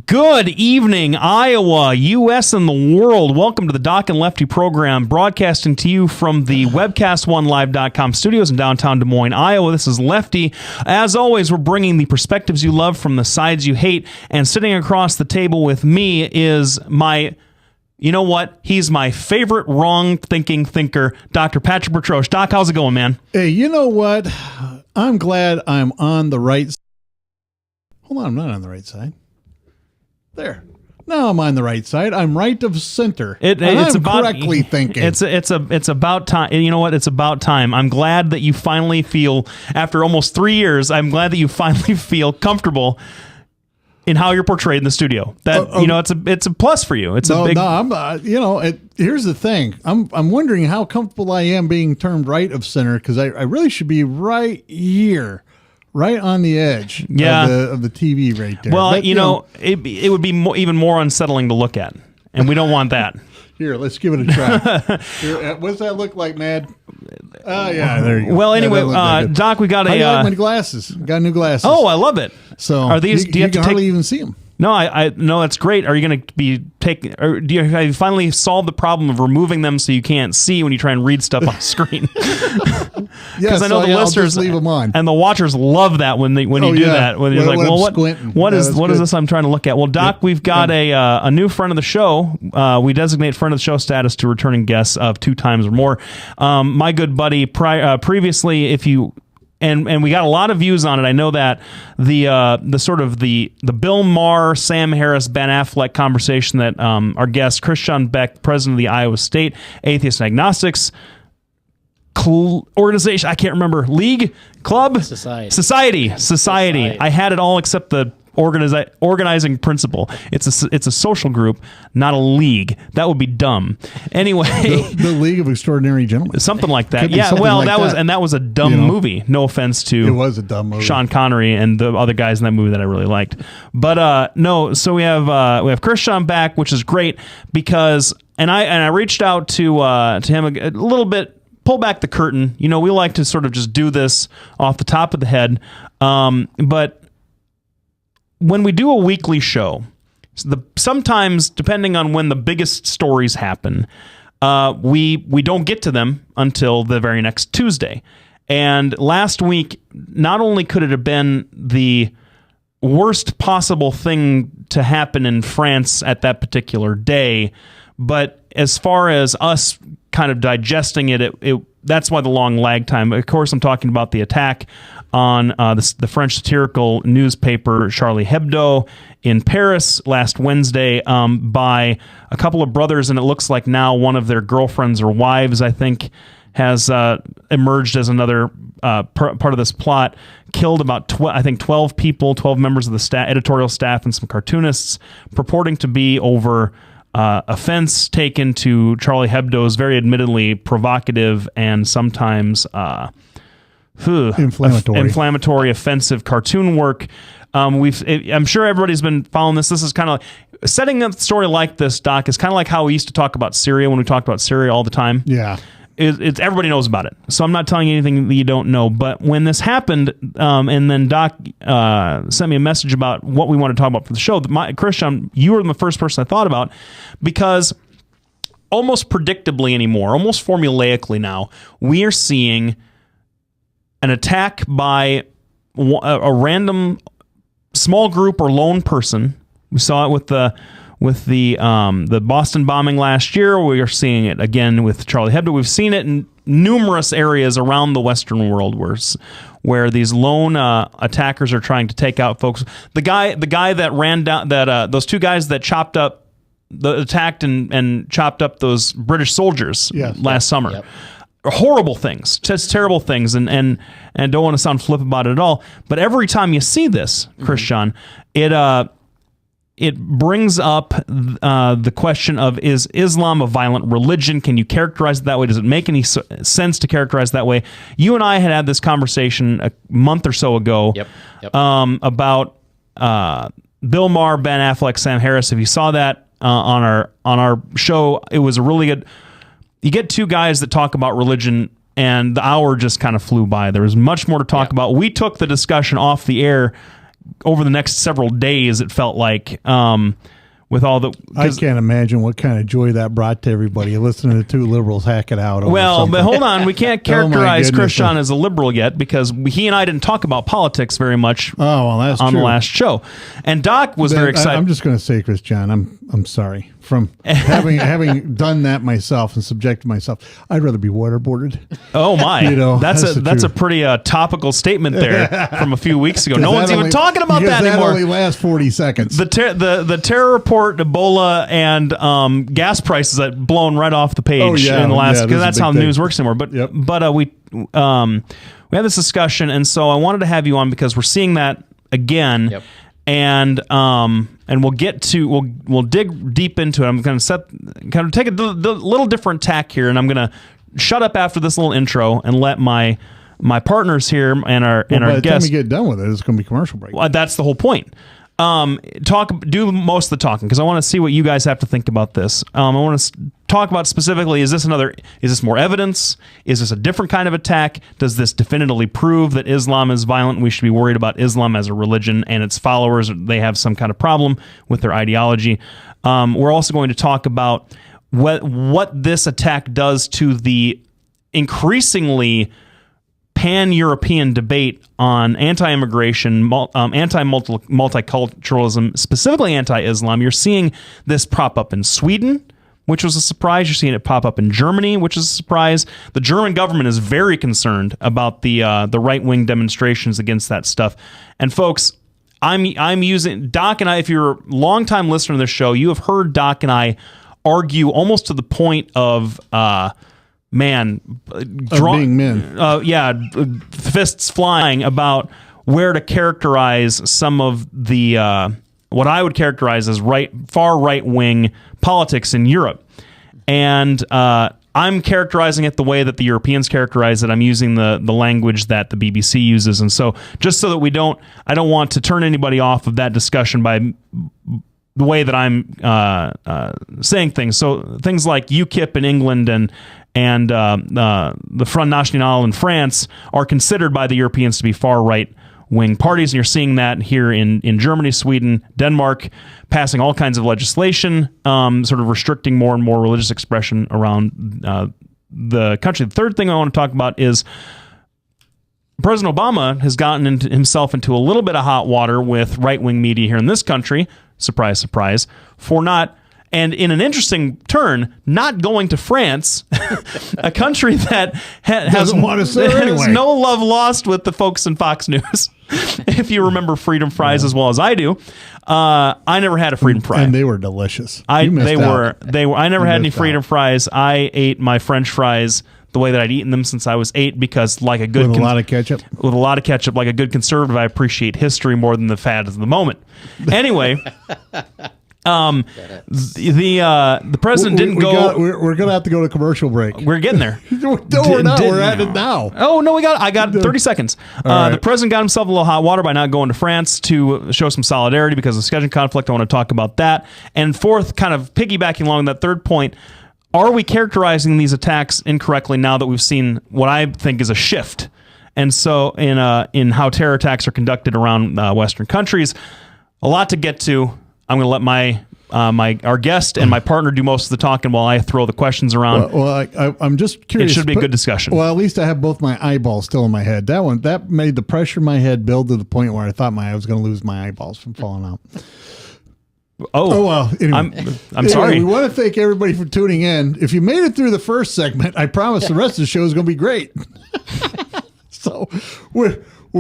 Good evening, Iowa, U.S., and the world. Welcome to the Doc and Lefty program, broadcasting to you from the webcast1live.com studios in downtown Des Moines, Iowa. This is Lefty. As always, we're bringing the perspectives you love from the sides you hate, and sitting across the table with me is my... You know what? He's my favorite wrong-thinking thinker, Dr. Patrick Bertroche. Doc, how's it going, man? Hey, you know what? I'm glad I'm on the right side. Hold on, I'm not on the right side. There. Now I'm on the right side. I'm right of center. It's about correctly thinking. It's about time. You know what? It's about time. I'm glad that you finally feel, after almost 3 years, I'm glad that you finally feel comfortable in how you're portrayed in the studio. That it's a plus for you. Here's the thing. I'm wondering how comfortable I am being termed right of center, because I really should be right here, right on the edge of the TV right there. Well, it would be even more unsettling to look at, and we don't want that. Here, let's give it a try. Here, what's that look like, Mad? Yeah, there you go. Well, anyway, Doc, we got I like my glasses. Got new glasses. Oh, I love it. So are these? Do you have to hardly even see them? No, no, that's great. Are you going to be taking? Or have you finally solved the problem of removing them so you can't see when you try and read stuff on screen? Because I know the listeners leave them on, and the watchers love that when you do that. When you're like, well, what is this I'm trying to look at? Well, Doc, we've got a new friend of the show. We designate friend of the show status to returning guests of 2 times or more. My good buddy, previously, if you. And we got a lot of views on it. I know that the sort of the Bill Maher, Sam Harris, Ben Affleck conversation that our guest Christjahn Beck, president of the Iowa State Atheists and Agnostics organization, I can't remember, league, club, society. I had it all except the organizing principle. It's a social group, not a league. That would be dumb. Anyway, the League of Extraordinary Gentlemen, something like that. Yeah, well, that was a dumb movie. No offense to it was a dumb movie. Sean Connery and the other guys in that movie that I really liked. But no, so we have Christjahn Beck, which is great because I reached out to him a little bit. Pull back the curtain. We like to sort of just do this off the top of the head, but when we do a weekly show, sometimes, depending on when the biggest stories happen, we don't get to them until the very next Tuesday. And last week, not only could it have been the worst possible thing to happen in France at that particular day, but as far as us kind of digesting it that's why the long lag time. Of course, I'm talking about the attack on the French satirical newspaper Charlie Hebdo in Paris last Wednesday by a couple of brothers, and it looks like now one of their girlfriends or wives, I think, has emerged as another part of this plot. Killed about 12 people, 12 members of the editorial staff, and some cartoonists, purporting to be over offense taken to Charlie Hebdo's very admittedly provocative and sometimes inflammatory, offensive cartoon work. I'm sure everybody's been following this. This is kind of like, setting up a story like this, Doc, is kind of like how we used to talk about Syria when we talked about Syria all the time. Yeah. It's everybody knows about it, so I'm not telling you anything that you don't know. But when this happened, and then Doc sent me a message about what we want to talk about for the show, Christjahn, you were the first person I thought about, because almost predictably anymore, almost formulaically now, we are seeing an attack by a random small group or lone person. We saw it with the Boston bombing last year. We are seeing it again with Charlie Hebdo. We've seen it in numerous areas around the Western world where these lone attackers are trying to take out folks. The guy that ran down those 2 guys that attacked and chopped up those British soldiers last summer. Yep. Horrible things, just terrible things, and don't want to sound flip about it at all. But every time you see this, Christjahn, it brings up the question of, is Islam a violent religion? Can you characterize it that way? Does it make any sense to characterize it that way? You and I had this conversation a month or so ago about Bill Maher, Ben Affleck, Sam Harris. If you saw that on our show, it was a really good... You get 2 guys that talk about religion, and the hour just kind of flew by. There was much more to talk about. We took the discussion off the air over the next several days, it felt like, with all the... I can't imagine what kind of joy that brought to everybody listening to two liberals hack it out. Well, but hold on. We can't characterize Oh, my goodness. Christjahn as a liberal yet because he and I didn't talk about politics very much that's on true. the last show. And Doc was very excited. I'm just going to say, Christjahn, I'm sorry. From having done that myself and subjected myself, I'd rather be waterboarded. Oh my! That's a truth. pretty topical statement there from a few weeks ago. No one's even talking about that that anymore. only lasts 40 seconds. The terror report, Ebola, and gas prices that blown right off the page in the last because that's how the news works anymore. But we had this discussion, and so I wanted to have you on because we're seeing that again. Yep. And we'll dig deep into it. I'm going to take a little different tack here, and I'm going to shut up after this little intro and let my partners here and our by the guests. time we get done with it, it's going to be commercial break. Well, that's the whole point. Do most of the talking because I want to see what you guys have to think about this. I want to talk about specifically: is this more evidence? Is this a different kind of attack? Does this definitively prove that Islam is violent? We should be worried about Islam as a religion and its followers. They have some kind of problem with their ideology. We're also going to talk about what this attack does to the increasingly pan-European debate on anti-immigration, anti-multiculturalism, specifically anti-Islam. You're seeing this prop up in Sweden, which was a surprise. You're seeing it pop up in Germany, which is a surprise. The German government is very concerned about the right-wing demonstrations against that stuff. And folks, I'm using Doc and I. If you're a longtime listener to this show, you have heard Doc and I argue almost to the point of being men. Fists flying about where to characterize some of the what I would characterize as far right wing politics in Europe, and I'm characterizing it the way that the Europeans characterize it. I'm using the language that the BBC uses, and so just so that I don't want to turn anybody off of that discussion by the way that I'm saying things. So things like UKIP in England and the Front National in France are considered by the Europeans to be far right-wing parties, and you're seeing that here in Germany, Sweden, Denmark, passing all kinds of legislation, sort of restricting more and more religious expression around the country. The third thing I want to talk about is President Obama has gotten himself into a little bit of hot water with right-wing media here in this country, surprise, surprise, for not... And in an interesting turn, not going to France, a country that has no love lost with the folks in Fox News. If you remember freedom fries as well as I do, I never had a freedom fry, and they were delicious. I never had any freedom fries. I ate my French fries the way that I'd eaten them since I was 8 because, like a good with a lot of ketchup, like a good conservative, I appreciate history more than the fad of the moment. Anyway. The president didn't go. We're gonna have to go to commercial break. We're getting there. No, we're not. We're at it now. Oh no, I got 30 seconds. The president got himself a little hot water by not going to France to show some solidarity because of scheduling conflict. I want to talk about that. And fourth, kind of piggybacking along that third point, are we characterizing these attacks incorrectly now that we've seen what I think is a shift? And so in how terror attacks are conducted around Western countries, a lot to get to. I'm going to let our guest and my partner do most of the talking while I throw the questions around. I'm just curious. It should be a good discussion. Well, at least I have both my eyeballs still in my head. That made the pressure in my head build to the point where I thought I was going to lose my eyeballs from falling out. Oh well. Anyway. I'm sorry. We want to thank everybody for tuning in. If you made it through the first segment, I promise the rest of the show is going to be great. So we're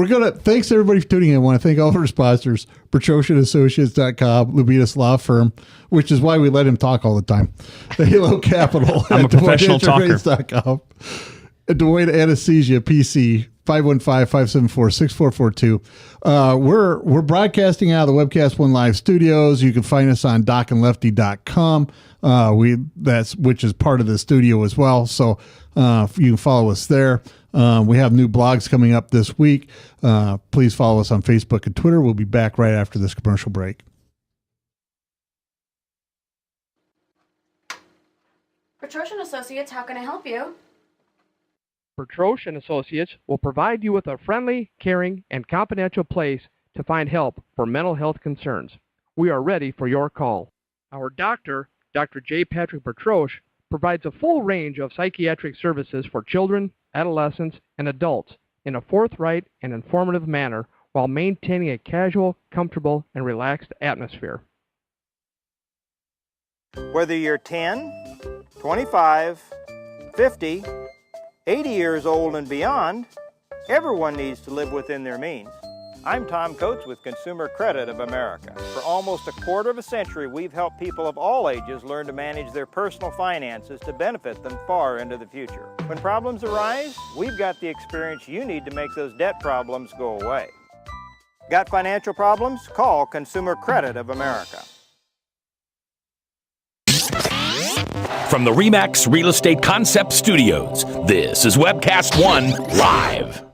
going to, thanks everybody for tuning in. I want to thank all of our sponsors, PetrosianAssociates.com, Lubitas Law Firm, which is why we let him talk all the time. The Halo Capital. I'm a professional talker. Deloitte Anesthesia, PC, 515-574-6442. We're broadcasting out of the Webcast One Live studios. You can find us on docandlefty.com. Which is part of the studio as well. So you can follow us there. We have new blogs coming up this week. Please follow us on Facebook and Twitter. We'll be back right after this commercial break. Petrosian Associates, how can I help you? Petrosian Associates will provide you with a friendly, caring, and confidential place to find help for mental health concerns. We are ready for your call. Our doctor, Dr. J. Patrick Bertroche, provides a full range of psychiatric services for children, adolescents, and adults in a forthright and informative manner while maintaining a casual, comfortable, and relaxed atmosphere. Whether you're 10, 25, 50, 80 years old and beyond, everyone needs to live within their means. I'm Tom Coates with Consumer Credit of America. For almost a quarter of a century, we've helped people of all ages learn to manage their personal finances to benefit them far into the future. When problems arise, we've got the experience you need to make those debt problems go away. Got financial problems? Call Consumer Credit of America. From the RE/MAX Real Estate Concept Studios, this is Webcast One Live.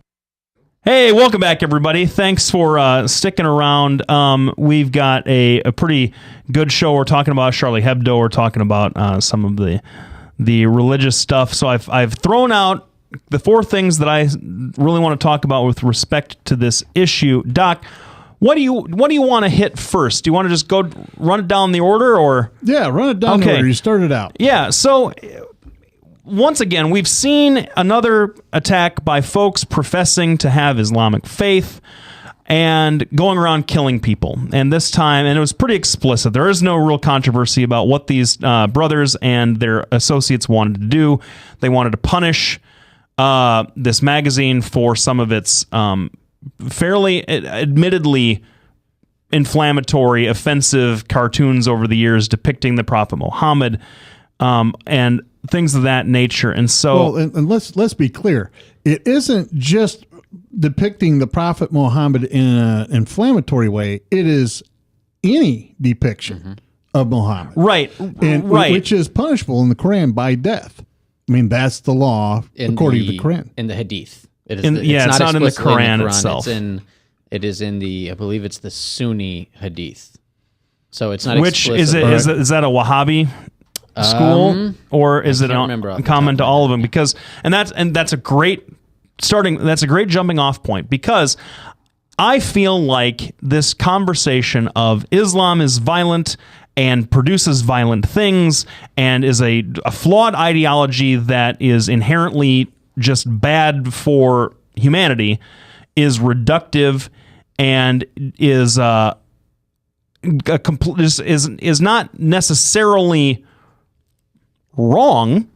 Hey, welcome back, everybody. Thanks for sticking around. We've got a pretty good show. We're talking about Charlie Hebdo. We're talking about some of the religious stuff. So I've thrown out the four things that I really want to talk about with respect to this issue. Doc, what do you want to hit first? Do you want to just go run it down the order, or? Yeah, run it down the order. You started out. Yeah, so once again, we've seen another attack by folks professing to have Islamic faith and going around killing people. And this time, and it was pretty explicit. There is no real controversy about what these brothers and their associates wanted to do. They wanted to punish this magazine for some of its fairly, admittedly, inflammatory, offensive cartoons over the years depicting the Prophet Muhammad and things of that nature. And so, and let's be clear, it isn't just depicting the Prophet Muhammad in an inflammatory way. It is any depiction of Muhammad, right? Which is punishable in the Quran by death. I mean, that's the law according to the Quran. In the Hadith, it's not in the Quran itself. It is in the, I believe it's the Sunni Hadith. So it's not. Which explicit. is that a Wahhabi school, or is it common to all of them? Because that's a great jumping off point, because I feel like this conversation of Islam is violent and produces violent things and is a flawed ideology that is inherently just bad for humanity is reductive and is is not necessarily wrong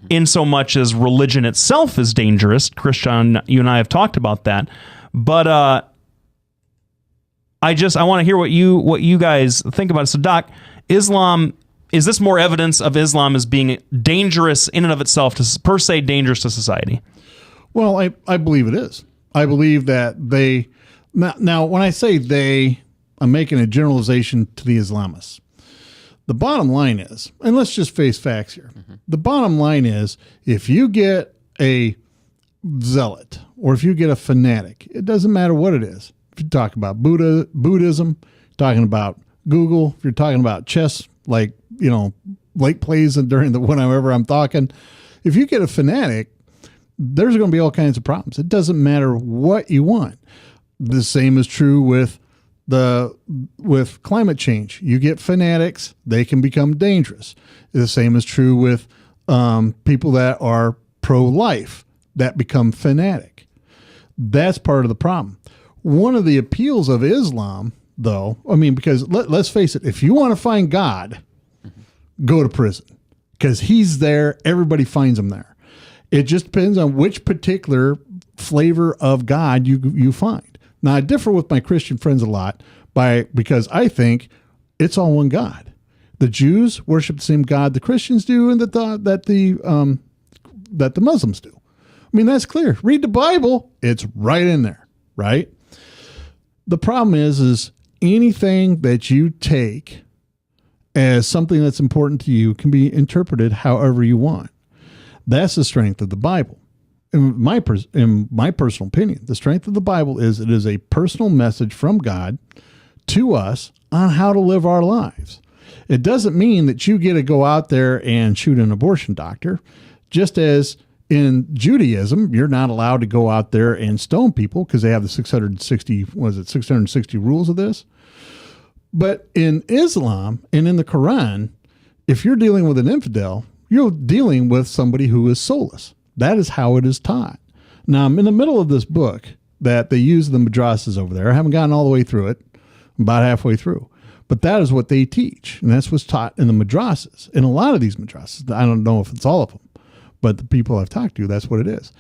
in so much as religion itself is dangerous. Christjahn, you and I have talked about that, but I want to hear what you guys think about it. So, Doc, Islam, is this more evidence of Islam as being dangerous in and of itself, per se dangerous to society? Well, I believe it is. I believe that they now when I say they, I'm making a generalization to the Islamists. The bottom line is, and let's just face facts here. The bottom line is, if you get a zealot or if you get a fanatic, it doesn't matter what it is. If you talk about Buddhism, talking about Google, if you're talking about chess, like, late plays during whenever I'm talking, if you get a fanatic, there's going to be all kinds of problems. It doesn't matter what you want. The same is true with climate change. You get fanatics, they can become dangerous. The same is true with people that are pro-life that become fanatic. That's part of the problem. One of the appeals of Islam, though, because let's face it, if you want to find God, go to prison, because he's there. Everybody finds him there. It just depends on which particular flavor of God you find. Now, I differ with my Christian friends a lot because I think it's all one God. The Jews worship the same God the Christians do, and that the Muslims do. That's clear. Read the Bible; it's right in there, right? The problem is anything that you take as something that's important to you can be interpreted however you want. That's the strength of the Bible. In my personal opinion, the strength of the Bible is it is a personal message from God to us on how to live our lives. It doesn't mean that you get to go out there and shoot an abortion doctor, just as In Judaism, you're not allowed to go out there and stone people because they have the 660 rules of this. But in Islam and in the Quran, if you're dealing with an infidel, you're dealing with somebody who is soulless. That is how it is taught. Now, I'm in the middle of this book that they use the madrasas over there. I haven't gotten all the way through it. I'm about halfway through. But that is what they teach, and that's what's taught in the madrasas. In a lot of these madrasas, I don't know if it's all of them, but the people I've talked to, that's what it is.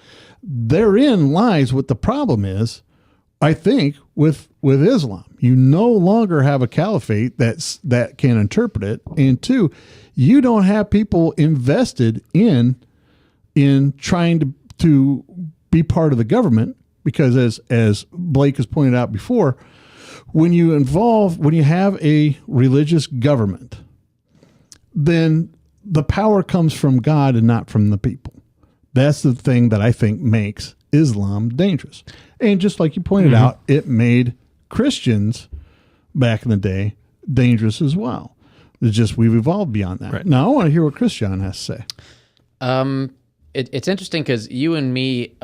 Therein lies what the problem is, I think, with Islam. You no longer have a caliphate that can interpret it, and two, you don't have people invested in trying to be part of the government, because as Blake has pointed out before, when you have a religious government, then the power comes from God and not from the people. That's the thing that I think makes Islam dangerous. And just like you pointed out, it made Christians back in the day dangerous as well. It's just we've evolved beyond that. Right. Now I want to hear what Christjahn has to say. It's interesting because you and me,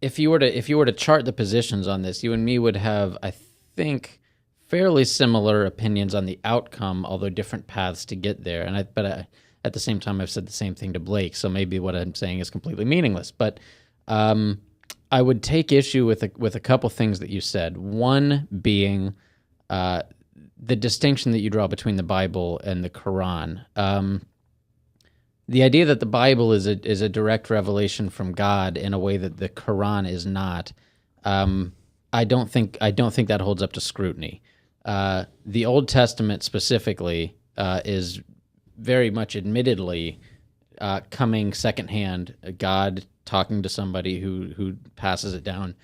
if you were to chart the positions on this, you and me would have, I think, fairly similar opinions on the outcome, although different paths to get there. But at the same time, I've said the same thing to Blake, so maybe what I'm saying is completely meaningless. But I would take issue with a couple things that you said. One being the distinction that you draw between the Bible and the Quran. The idea that the Bible is a direct revelation from God in a way that the Quran is not, I don't think that holds up to scrutiny. The Old Testament specifically is very much admittedly coming secondhand, God talking to somebody who passes it down,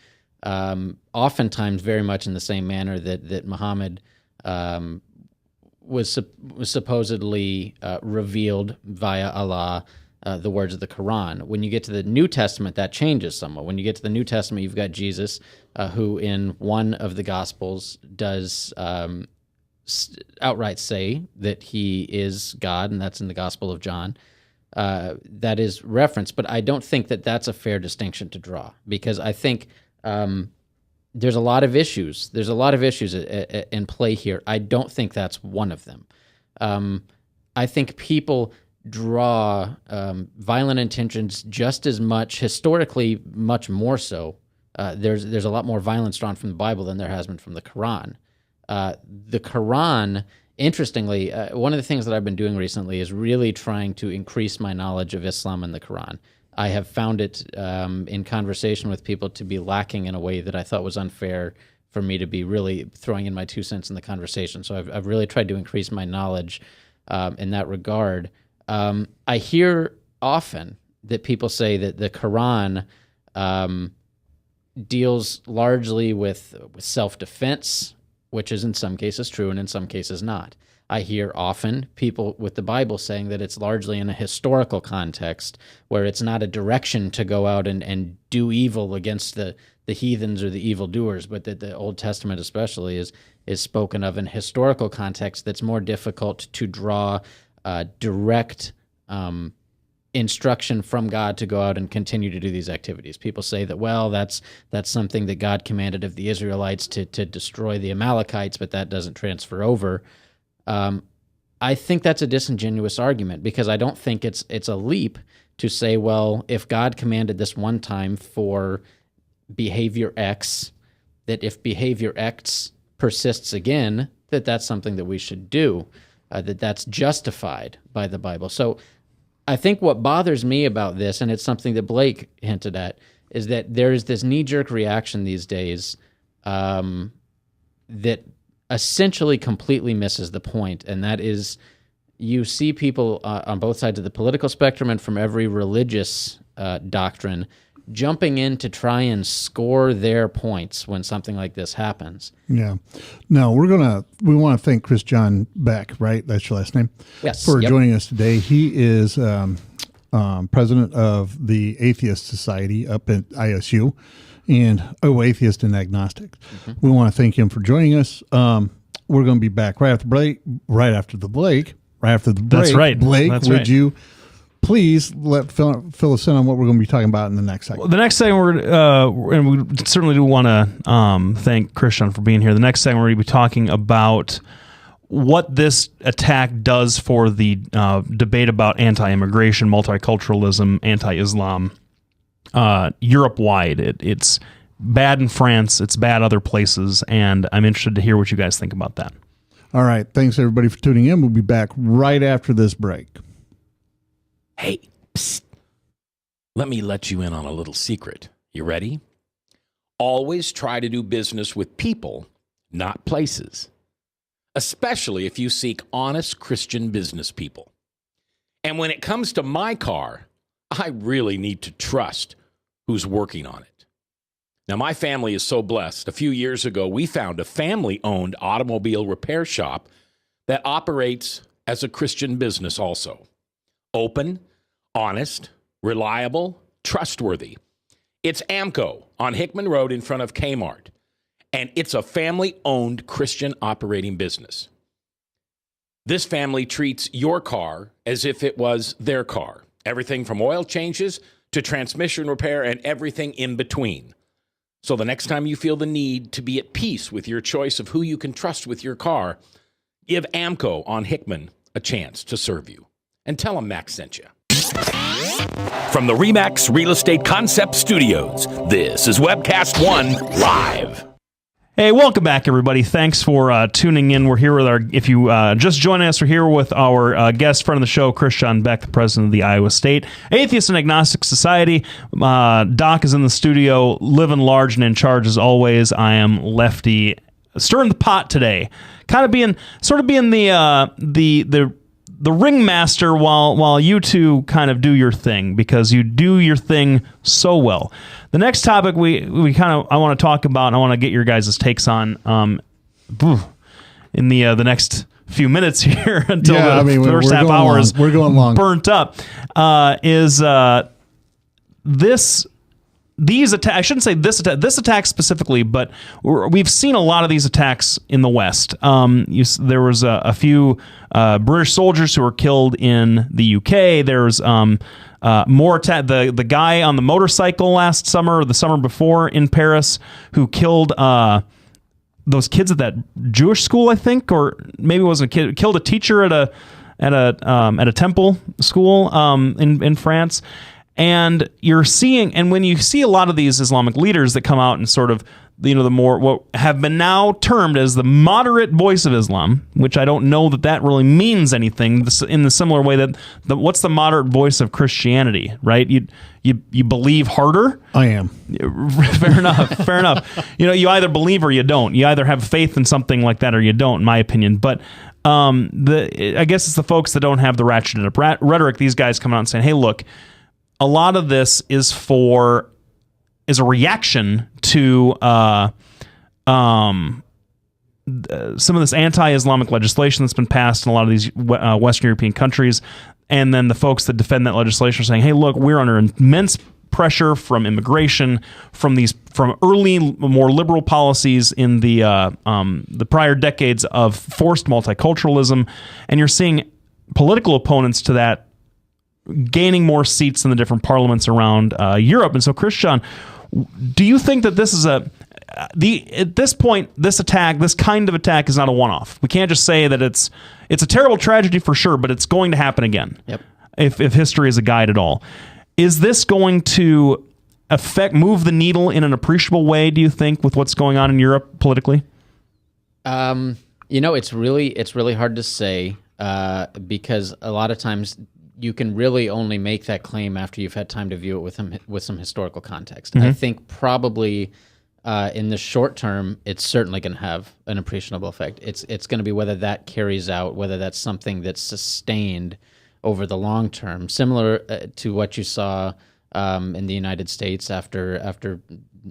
oftentimes very much in the same manner that Muhammad was supposedly revealed via Allah, the words of the Quran. When you get to the New Testament, that changes somewhat. When you get to the New Testament, you've got Jesus, who in one of the Gospels does outright say that he is God, and that's in the Gospel of John. That is referenced, but I don't think that that's a fair distinction to draw, because I think there's a lot of issues. There's a lot of issues in play here. I don't think that's one of them. I think people draw violent intentions just as much, historically, much more so. There's a lot more violence drawn from the Bible than there has been from the Quran. The Quran, interestingly, one of the things that I've been doing recently is really trying to increase my knowledge of Islam and the Quran. I have found it in conversation with people to be lacking in a way that I thought was unfair for me to be really throwing in my 2 cents in the conversation. So I've really tried to increase my knowledge in that regard. I hear often that people say that the Quran deals largely with self-defense, which is in some cases true and in some cases not. I hear often people with the Bible saying that it's largely in a historical context where it's not a direction to go out and do evil against the heathens or the evildoers, but that the Old Testament especially is spoken of in historical context that's more difficult to draw direct instruction from God to go out and continue to do these activities. People say that, well, that's something that God commanded of the Israelites to destroy the Amalekites, but that doesn't transfer over. I think that's a disingenuous argument, because I don't think it's a leap to say, well, if God commanded this one time for behavior X, that if behavior X persists again, that's something that we should do, that's justified by the Bible. So I think what bothers me about this, and it's something that Blake hinted at, is that there is this knee-jerk reaction these days that essentially completely misses the point, and that is you see people on both sides of the political spectrum and from every religious doctrine jumping in to try and score their points when something like this happens. Yeah. No, we want to thank Christjahn Beck, right? That's your last name? Yes. For joining us today. He is president of the Atheist Society up at ISU, and atheist and agnostic. Mm-hmm. We want to thank him for joining us. We're going to be back right after the break. That's right. Blake, That's would right. you please fill us in on what we're going to be talking about in the next segment. The next segment, and we certainly do want to thank Christjahn for being here. The next segment, we're going to be talking about what this attack does for the debate about anti-immigration, multiculturalism, anti-Islam, Europe-wide. It's bad in France, it's bad other places, and I'm interested to hear what you guys think about that. All right. Thanks, everybody, for tuning in. We'll be back right after this break. Hey, psst. Let me let you in on a little secret. You ready? Always try to do business with people, not places. Especially if you seek honest Christian business people. And when it comes to my car, I really need to trust who's working on it. Now, my family is so blessed. A few years ago, we found a family-owned automobile repair shop that operates as a Christian business also. Open, honest, reliable, trustworthy. It's AMCO on Hickman Road in front of Kmart. And it's a family-owned Christian operating business. This family treats your car as if it was their car. Everything from oil changes to transmission repair and everything in between. So the next time you feel the need to be at peace with your choice of who you can trust with your car, give AMCO on Hickman a chance to serve you. And tell them Max sent you. From the RE/MAX Real Estate Concept Studios, this is Webcast 1 Live. Hey, welcome back, everybody. Thanks for tuning in. We're here with if you just joining us, we're here with our guest friend of the show, Christjahn Beck, the president of the Iowa State Atheist and Agnostic Society. Doc is in the studio, living large and in charge as always. I am Lefty, stirring the pot today, kind of being the ringmaster while you two kind of do your thing, because you do your thing so well. The next topic I want to talk about, and I want to get your guys' takes on in the next few minutes here until the first half hour is burnt up, is these attacks. I shouldn't say this attack specifically, but we've seen a lot of these attacks in the West. There was a few British soldiers who were killed in the UK. There's more attack. The guy on the motorcycle last summer or the summer before in Paris who killed those kids at that Jewish school, I think, or maybe it wasn't a kid. Killed a teacher at a temple school in France. And you're seeing, and when you see a lot of these Islamic leaders that come out and sort of, the more what have been now termed as the moderate voice of Islam, which I don't know that really means anything in the similar way that what's the moderate voice of Christianity, right? You believe harder. I am. Fair enough. You either believe or you don't. You either have faith in something like that or you don't, in my opinion. But I guess it's the folks that don't have the ratcheted up rhetoric. These guys come out and saying, "Hey, look, a lot of this is a reaction to some of this anti-Islamic legislation that's been passed in a lot of these Western European countries, and then the folks that defend that legislation are saying, hey, look, we're under immense pressure from immigration, from early, more liberal policies in the prior decades of forced multiculturalism, and you're seeing political opponents to that gaining more seats in the different parliaments around Europe. And so, Christjahn, do you think that this is at this point, this kind of attack is not a one-off? We can't just say that it's a terrible tragedy for sure, but it's going to happen again. Yep. If history is a guide at all. Is this going to move the needle in an appreciable way, do you think, with what's going on in Europe politically? It's really hard to say because a lot of times you can really only make that claim after you've had time to view it with some historical context. Mm-hmm. I think probably in the short term, it's certainly going to have an appreciable effect. It's going to be whether that carries out, whether that's something that's sustained over the long term, similar to what you saw in the United States after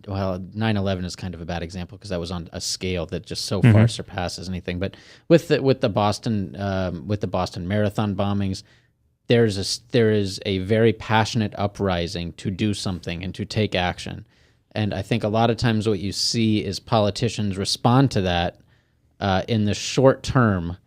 9/11 is kind of a bad example because that was on a scale that just so far surpasses anything. But with the Boston Marathon bombings, there is a very passionate uprising to do something and to take action. And I think a lot of times what you see is politicians respond to that in the short term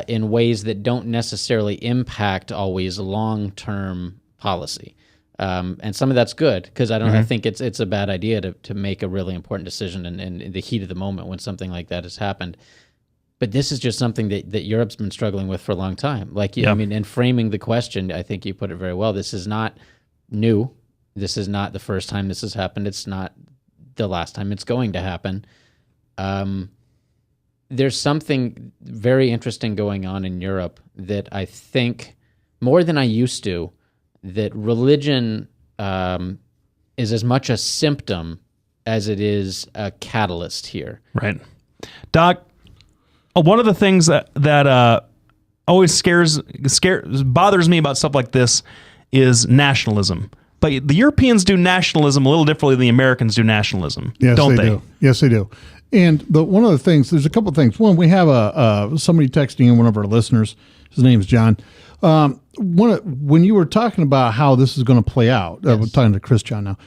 in ways that don't necessarily impact always long-term policy. And some of that's good, because I think it's a bad idea to make a really important decision in the heat of the moment when something like that has happened. But this is just something that Europe's been struggling with for a long time. Like, I mean, in framing the question, I think you put it very well. This is not new. This is not the first time this has happened. It's not the last time it's going to happen. There's something very interesting going on in Europe that I think, more than I used to, that religion is as much a symptom as it is a catalyst here. Right. Doc, one of the things that always bothers me about stuff like this is nationalism. But the Europeans do nationalism a little differently than the Americans do nationalism, don't they? Yes, they do. And one of the things, there's a couple of things. One, we have somebody texting in, one of our listeners. His name's John. When you were talking about how this is going to play out, we're talking to Christjahn now.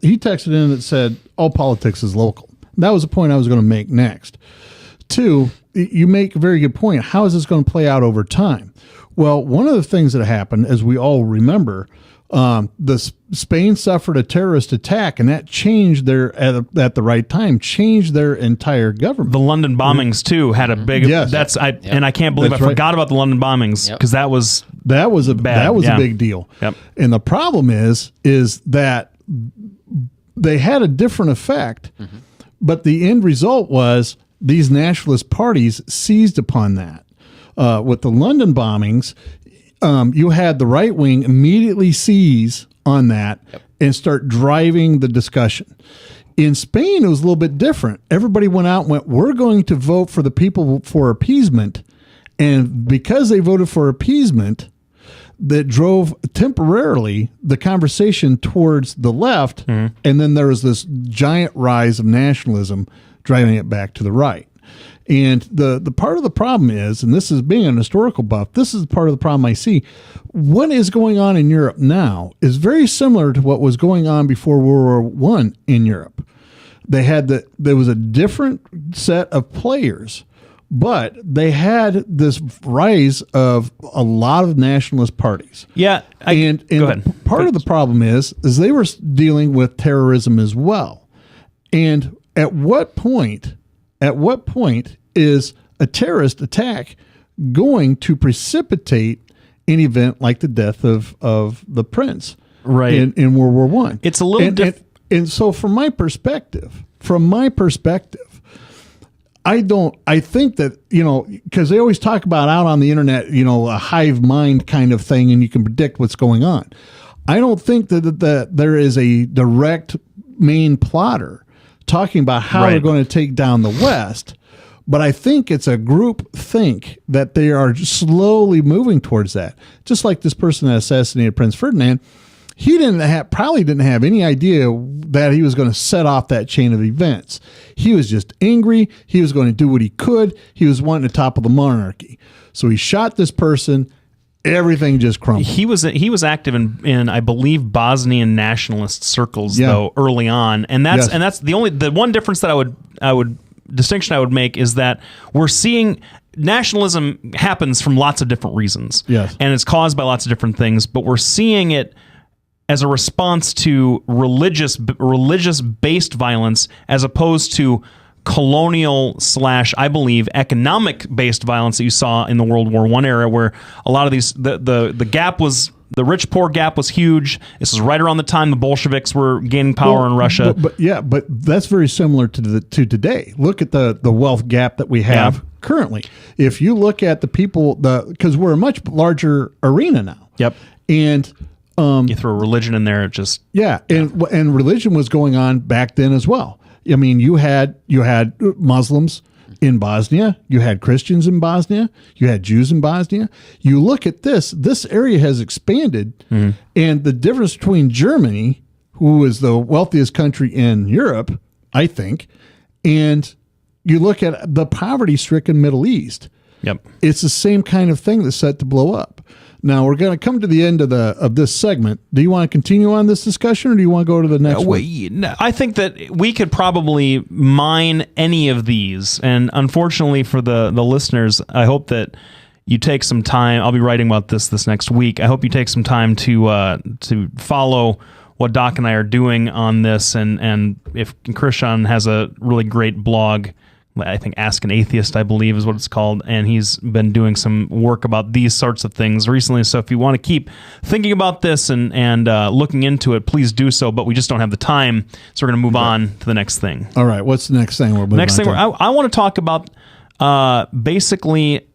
He texted in that said all politics is local. That was the point I was going to make next. Two, you make a very good point. How is this going to play out over time? Well, one of the things that happened, as we all remember, Spain suffered a terrorist attack, and that changed at the right time, changed their entire government. The London bombings too had a big. And I can't believe I forgot about the London bombings, because that was a big deal. Yep. And the problem is that they had a different effect, but the end result was these nationalist parties seized upon that. With the London bombings, you had the right wing immediately seize on that and start driving the discussion. In Spain, it was a little bit different. Everybody went out and went, we're going to vote for the people for appeasement. And because they voted for appeasement, that drove temporarily the conversation towards the left. And then there was this giant rise of nationalism driving it back to the right. And the part of the problem is, and this is being an historical buff, this is part of the problem I see. What is going on in Europe now is very similar to what was going on before World War I in Europe. There was a different set of players, but they had this rise of a lot of nationalist parties. Yeah. And go ahead. Part of the problem is they were dealing with terrorism as well. And at what point is a terrorist attack going to precipitate an event like the death of the prince in World War I? It's a little different. And so from my perspective, I think that, because they always talk about out on the internet, a hive mind kind of thing, and you can predict what's going on. I don't think that there is a direct main plotter talking about how they're going to take down the West, but I think it's a group think that they are slowly moving towards that. Just like this person that assassinated Prince Ferdinand, he probably didn't have any idea that he was going to set off that chain of events. He was just angry. He was going to do what he could. He was wanting to topple the monarchy. So he shot this person. Everything just crumbled. He was active in I believe Bosnian nationalist circles though early on, and that's the one difference that I would distinction I would make is that we're seeing nationalism happens from lots of different reasons. Yes. And it's caused by lots of different things, but we're seeing it as a response to religious based violence as opposed to colonial / I believe economic based violence that you saw in the World War I era, where a lot of these the gap was, the rich poor gap was huge. This is right around the time the Bolsheviks were gaining power in Russia. But that's very similar to today. Look at the wealth gap that we have currently. If you look at the people, because we're a much larger arena now. Yep. And you throw religion in there, it just and religion was going on back then as well. I mean, you had Muslims in Bosnia, you had Christians in Bosnia, you had Jews in Bosnia. You look at this area has expanded, and the difference between Germany, who is the wealthiest country in Europe, I think, and you look at the poverty-stricken Middle East. Yep. It's the same kind of thing that's set to blow up. Now we're going to come to the end of this segment. Do you want to continue on this discussion, or do you want to go to the next one? I think that we could probably mine any of these, and unfortunately for the listeners, I hope that you take some time. I'll be writing about this next week. I hope you take some time to follow what Doc and I are doing on this, and if Christjahn has a really great blog, I think Ask an Atheist, I believe is what it's called, and he's been doing some work about these sorts of things recently. So if you want to keep thinking about this and looking into it, please do so, but we just don't have the time, so we're going to move on to the next thing. All right, what's the next thing we're moving Next thing, on to? I want to talk about basically...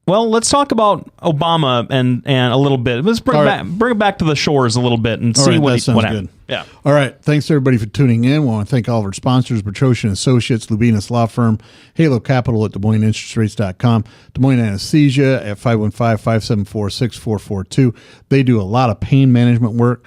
Well, let's talk about Obama and a little bit. Let's bring it back to the shores a little bit and see what happened. Yeah. All right. Thanks everybody for tuning in. We want to thank all of our sponsors: Petrosian Associates, Lubinas Law Firm, Halo Capital at DesMoinesInterestsRates.com, Des Moines Anesthesia at 515-574-6442. They do a lot of pain management work.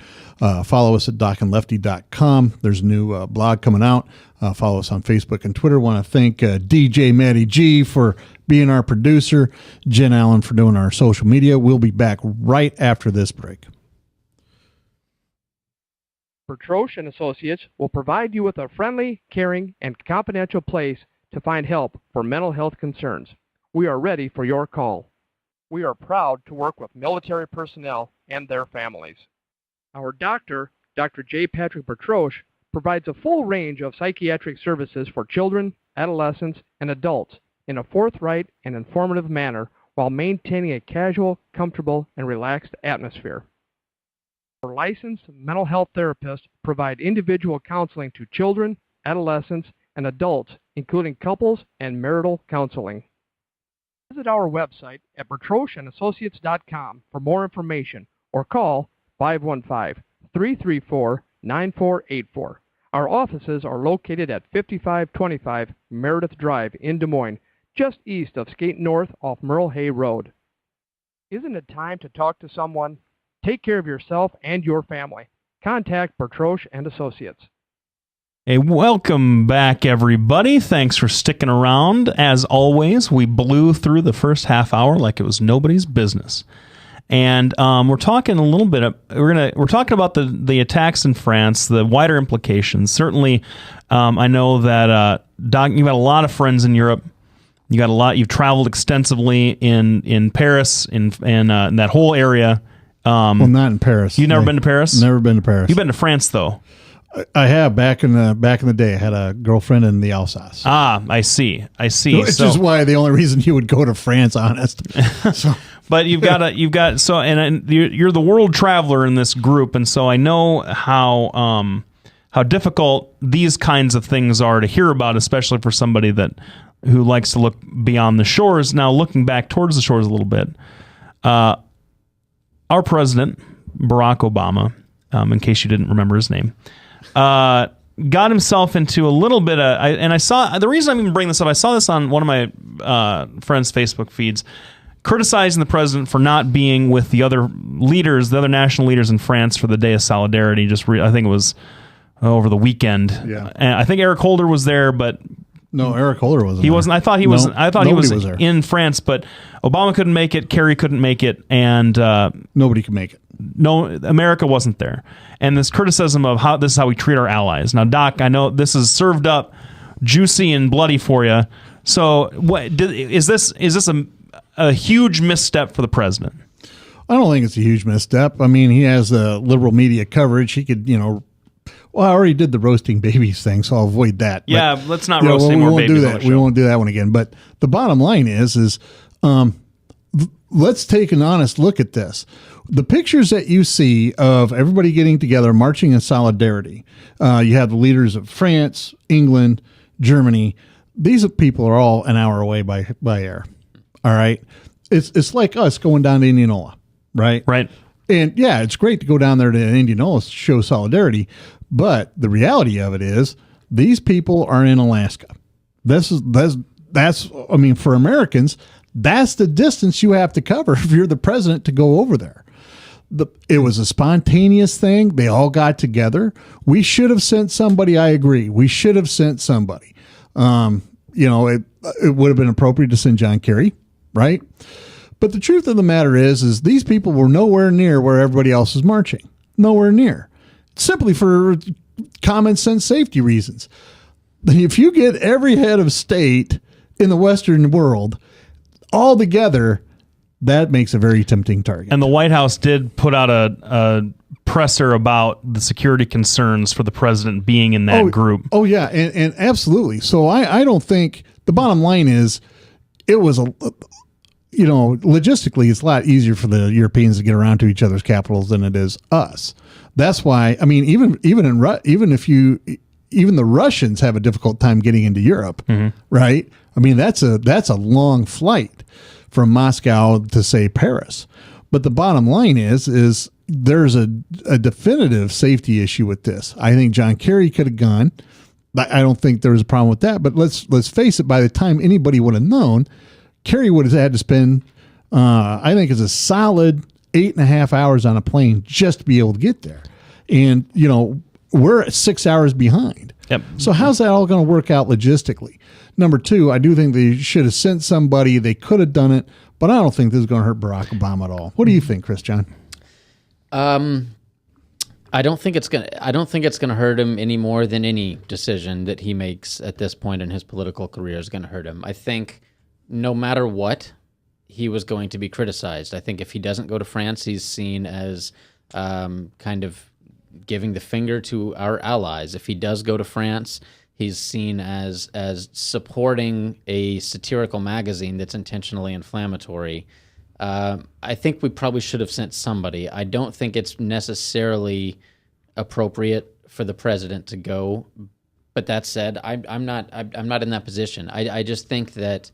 Follow us at DocandLefty.com. There's a new blog coming out. Follow us on Facebook and Twitter. Want to thank DJ Matty G for being our producer, Jen Allen for doing our social media. We'll be back right after this break. Petrosian Associates will provide you with a friendly, caring, and confidential place to find help for mental health concerns. We are ready for your call. We are proud to work with military personnel and their families. Our doctor, Dr. J. Patrick Bertroche, provides a full range of psychiatric services for children, adolescents, and adults in a forthright and informative manner while maintaining a casual, comfortable, and relaxed atmosphere. Our licensed mental health therapists provide individual counseling to children, adolescents, and adults, including couples and marital counseling. Visit our website at BertroshandAssociates.com for more information or call 515-334-9484. Our offices are located at 5525 Meredith Drive in Des Moines, just east of Skate North off Merle Hay Road. Isn't it time to talk to someone? Take care of yourself and your family. Contact Bertroche and Associates. Hey, welcome back, everybody. Thanks for sticking around. As always, we blew through the first half hour like it was nobody's business. And we're talking a little bit. We're talking about the attacks in France, the wider implications. Certainly, I know that Doc, you've got a lot of friends in Europe. You got a lot. You've traveled extensively in Paris, in that whole area. Well, not in Paris. You've never been to Paris? Never been to Paris. You've been to France, though. I have back in the day. I had a girlfriend in the Alsace. Ah, I see. Which is why the only reason you would go to France, honest. So. But you're the world traveler in this group, and so I know how difficult these kinds of things are to hear about, especially for somebody who likes to look beyond the shores. Now, looking back towards the shores a little bit, our president, Barack Obama, in case you didn't remember his name, got himself into a little bit of, and I saw, the reason I'm even bringing this up, I saw this on one of my friends' Facebook feeds, criticizing the president for not being with the other leaders, the other national leaders in France for the Day of Solidarity. I think it was over the weekend. Yeah. And I think Eric Holder was there, but no, Eric Holder wasn't. He wasn't. I thought he was. I thought he was there. In France, but Obama couldn't make it. Kerry couldn't make it, and nobody could make it. No, America wasn't there. And this criticism of how this is how we treat our allies. Now, Doc, I know this is served up juicy and bloody for you. So, is this a huge misstep for the president? I don't think it's a huge misstep. I mean, he has liberal media coverage. He could, well, I already did the roasting babies thing, so I'll avoid that. Yeah, but, let's not roast any more babies on the show. We won't do that one again. But the bottom line is let's take an honest look at this. The pictures that you see of everybody getting together, marching in solidarity, you have the leaders of France, England, Germany. These people are all an hour away by air. All right. It's like us going down to Indianola, right? Right. And yeah, it's great to go down there to Indianola to show solidarity. But the reality of it is these people are in Alaska. That's I mean, for Americans, that's the distance you have to cover if you're the president to go over there. It was a spontaneous thing. They all got together. We should have sent somebody. I agree. We should have sent somebody. It would have been appropriate to send John Kerry, right? But the truth of the matter is these people were nowhere near where everybody else was marching. Nowhere near. Simply for common sense safety reasons. If you get every head of state in the Western world all together, that makes a very tempting target. And the White House did put out a presser about the security concerns for the president being in that group. Oh, yeah, and absolutely. So I don't think, the bottom line is, it was logistically, it's a lot easier for the Europeans to get around to each other's capitals than it is us. That's why, I mean, even the Russians have a difficult time getting into Europe, right? I mean, that's a long flight from Moscow to, say, Paris. But the bottom line is there's a definitive safety issue with this. I think John Kerry could have gone. I don't think there was a problem with that. But let's face it, by the time anybody would have known, Kerry would have had to spend, I think, it's a solid 8.5 hours on a plane just to be able to get there. And, we're 6 hours behind. Yep. So how's that all going to work out logistically? Number two, I do think they should have sent somebody. They could have done it, but I don't think this is going to hurt Barack Obama at all. What do you think, Christjahn? I don't think it's gonna hurt him any more than any decision that he makes at this point in his political career is going to hurt him. I think no matter what, he was going to be criticized. I think if he doesn't go to France, he's seen as kind of giving the finger to our allies. If he does go to France, he's seen as supporting a satirical magazine that's intentionally inflammatory. I think we probably should have sent somebody. I don't think it's necessarily appropriate for the president to go. But that said, I'm not in that position. I just think that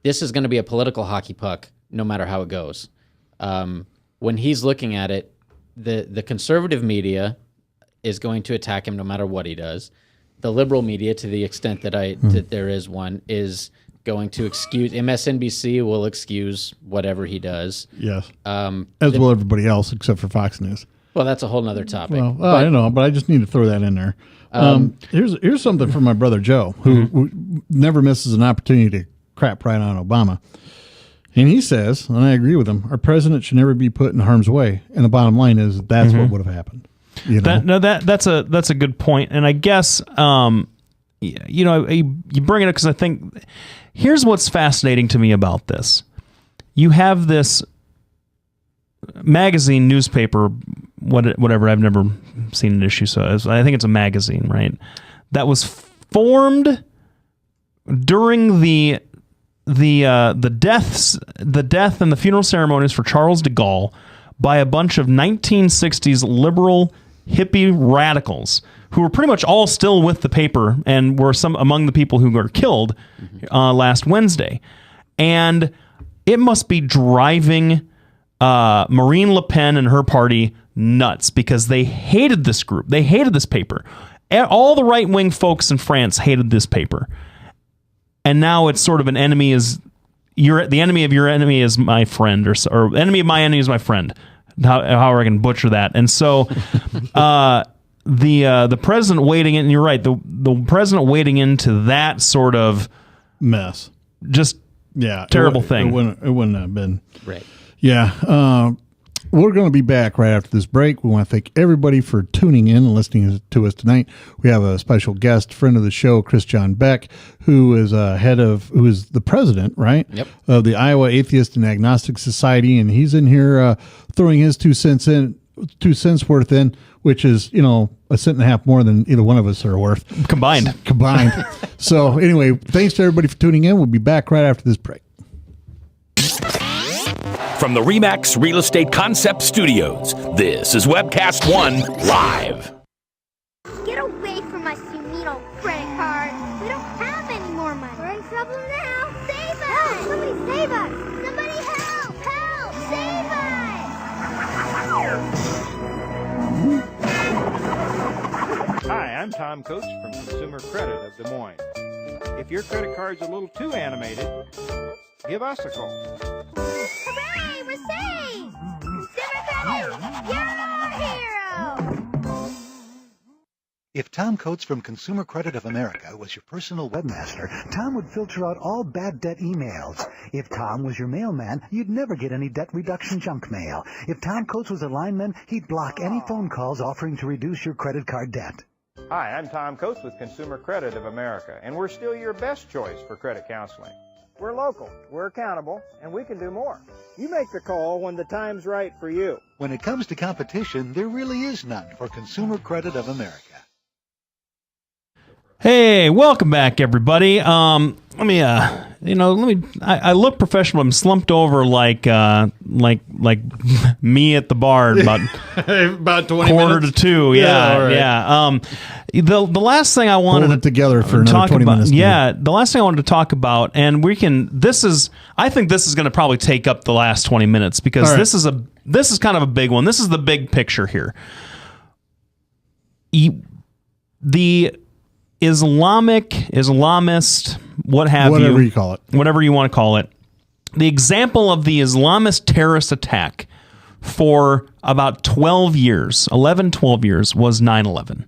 this is going to be a political hockey puck, no matter how it goes. When he's looking at it, the conservative media is going to attack him no matter what he does. The liberal media, to the extent that that there is one, is going to excuse. MSNBC will excuse whatever he does. Yes, as will everybody else except for Fox News. Well, that's a whole nother topic. Well, I know, but I just need to throw that in there. Here's something from my brother Joe, who never misses an opportunity to crap right on Obama. And he says, and I agree with him, our president should never be put in harm's way. And the bottom line is that's what would have happened. That's a good point. And I guess, you bring it up because I think here's what's fascinating to me about this. You have this magazine, newspaper, whatever. I've never seen an issue, so I think it's a magazine, right? That was formed during the death and the funeral ceremonies for Charles de Gaulle by a bunch of 1960s liberal hippie radicals who were pretty much all still with the paper and were some among the people who were killed last Wednesday. And it must be driving Marine Le Pen and her party nuts because they hated this group. They hated this paper. All the right-wing folks in France hated this paper. And now it's sort of an enemy the enemy of your enemy is my friend, or enemy of my enemy is my friend. How I can butcher that. And so the president wading in, and you're right, the president wading into that sort of mess, just terrible thing. It wouldn't have been right. Yeah. We're going to be back right after this break. We want to thank everybody for tuning in and listening to us tonight. We have a special guest, friend of the show, Christjahn Beck, who is who is the president, right? Yep. Of the Iowa Atheist and Agnostic Society, and he's in here throwing his 2 cents worth in, which is a cent and a half more than either one of us are worth combined. So anyway, thanks to everybody for tuning in. We'll be back right after this break. From the RE/MAX Real Estate Concept Studios, this is Webcast 1 Live. Get away from us, you mean old credit card. We don't have any more money. We're in trouble now. Save us! Help! Somebody save us! Somebody help! Help! Save us! Hi, I'm Tom Coates from Consumer Credit of Des Moines. If your credit card's a little too animated, give us a call. Hooray! We're saved! Consumer Credit! You're our hero! If Tom Coates from Consumer Credit of America was your personal webmaster, Tom would filter out all bad debt emails. If Tom was your mailman, you'd never get any debt reduction junk mail. If Tom Coates was a lineman, he'd block any phone calls offering to reduce your credit card debt. Hi, I'm Tom Coates with Consumer Credit of America, and we're still your best choice for credit counseling. We're local, we're accountable, and we can do more. You make the call when the time's right for you. When it comes to competition, there really is none for Consumer Credit of America. Hey, welcome back, everybody. I look professional. I'm slumped over like me at the bar at about about 20 quarter minutes? to 2. Yeah, all right. yeah. The last thing I wanted Hold it together for another talk 20 about, minutes. yeah, the last thing I wanted to talk about, and I think this is going to probably take up the last 20 minutes because All right. this is kind of a big one. This is the big picture here. The Islamist, Whatever you call it. whatever you want to call it, the example of the Islamist terrorist attack for about 12 years was 9/11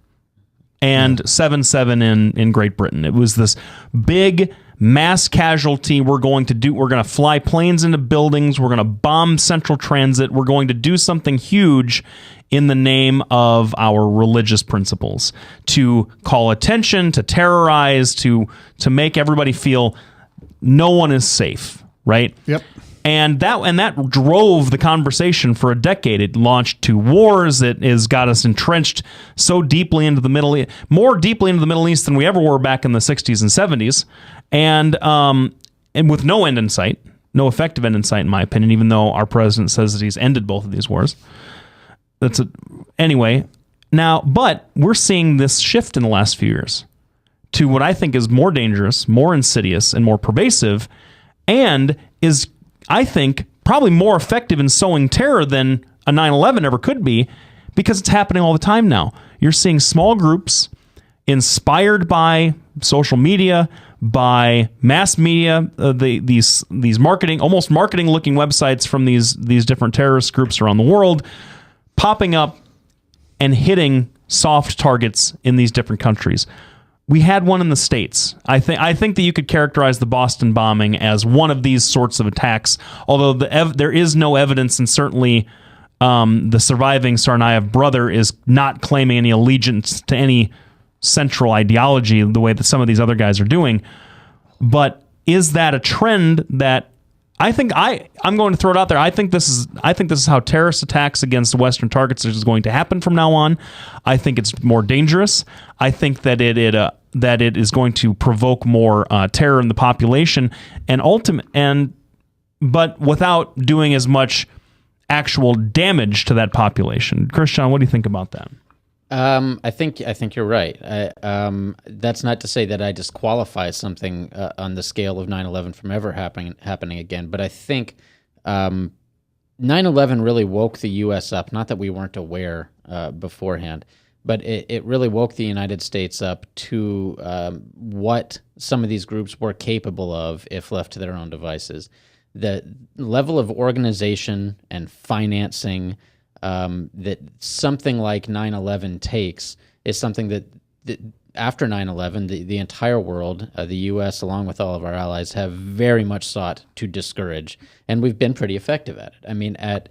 and 7/7 in Great Britain. It was this big mass casualty. We're going to fly planes into buildings. We're going to bomb Central Transit. We're going to do something huge in the name of our religious principles, to call attention, to terrorize, to make everybody feel no one is safe, right? Yep. And that drove the conversation for a decade. It launched 2 wars. It has got us entrenched so deeply into the Middle East, more deeply into the Middle East than we ever were back in the 60s and 70s, and with no end in sight, no effective end in sight, in my opinion, even though our president says that he's ended both of these wars. Anyway, now, but we're seeing this shift in the last few years to what I think is more dangerous, more insidious, and more pervasive, and is, I think, probably more effective in sowing terror than a 9/11 ever could be, because it's happening all the time now. You're seeing small groups inspired by social media, by mass media, these marketing, almost marketing-looking websites from these different terrorist groups around the world, popping up and hitting soft targets in these different countries. We had one in the States. I think that you could characterize the Boston bombing as one of these sorts of attacks, although there is no evidence, and certainly the surviving Tsarnaev brother is not claiming any allegiance to any central ideology the way that some of these other guys are doing. But is that a trend that I'm going to throw it out there? I think this is how terrorist attacks against Western targets is going to happen from now on. I think it's more dangerous. I think that it is going to provoke more terror in the population, but without doing as much actual damage to that population. Christjahn, what do you think about that? I think you're right. That's not to say that I disqualify something on the scale of 9/11 from ever happening again, but I think 9/11 really woke the U.S. up. Not that we weren't aware beforehand, but it really woke the United States up to what some of these groups were capable of if left to their own devices. The level of organization and financing that something like 9/11 takes is something that after 9/11, the entire world, the U.S. along with all of our allies, have very much sought to discourage, and we've been pretty effective at it. I mean, at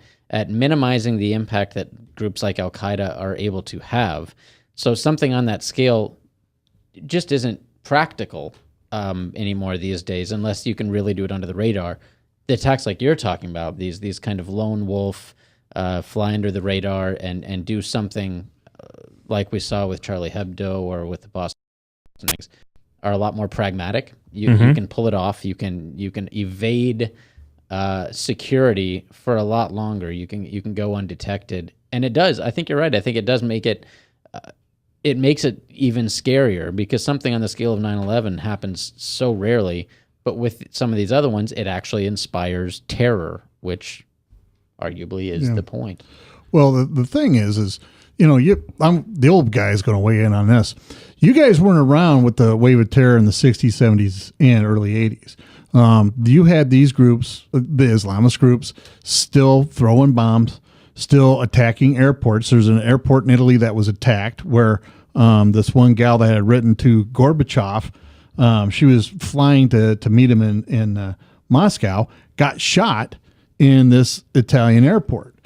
minimizing the impact that groups like Al-Qaeda are able to have. So something on that scale just isn't practical anymore these days, unless you can really do it under the radar. The attacks like you're talking about, these kind of lone wolf, fly under the radar and do something like we saw with Charlie Hebdo or with the Boston things, are a lot more pragmatic. You can pull it off. You can evade security for a lot longer. You can go undetected, and it does. I think you're right. I think it does make it. It makes it even scarier because something on the scale of 9/11 happens so rarely, but with some of these other ones, it actually inspires terror, which arguably is the point. Well, the thing is the old guy's going to weigh in on this. You guys weren't around with the wave of terror in the 60s, 70s, and early 80s. You had these groups, the Islamist groups, still throwing bombs, still attacking airports. There's an airport in Italy that was attacked where This one gal that had written to Gorbachev, she was flying to meet him in Moscow, got shot in this Italian airport.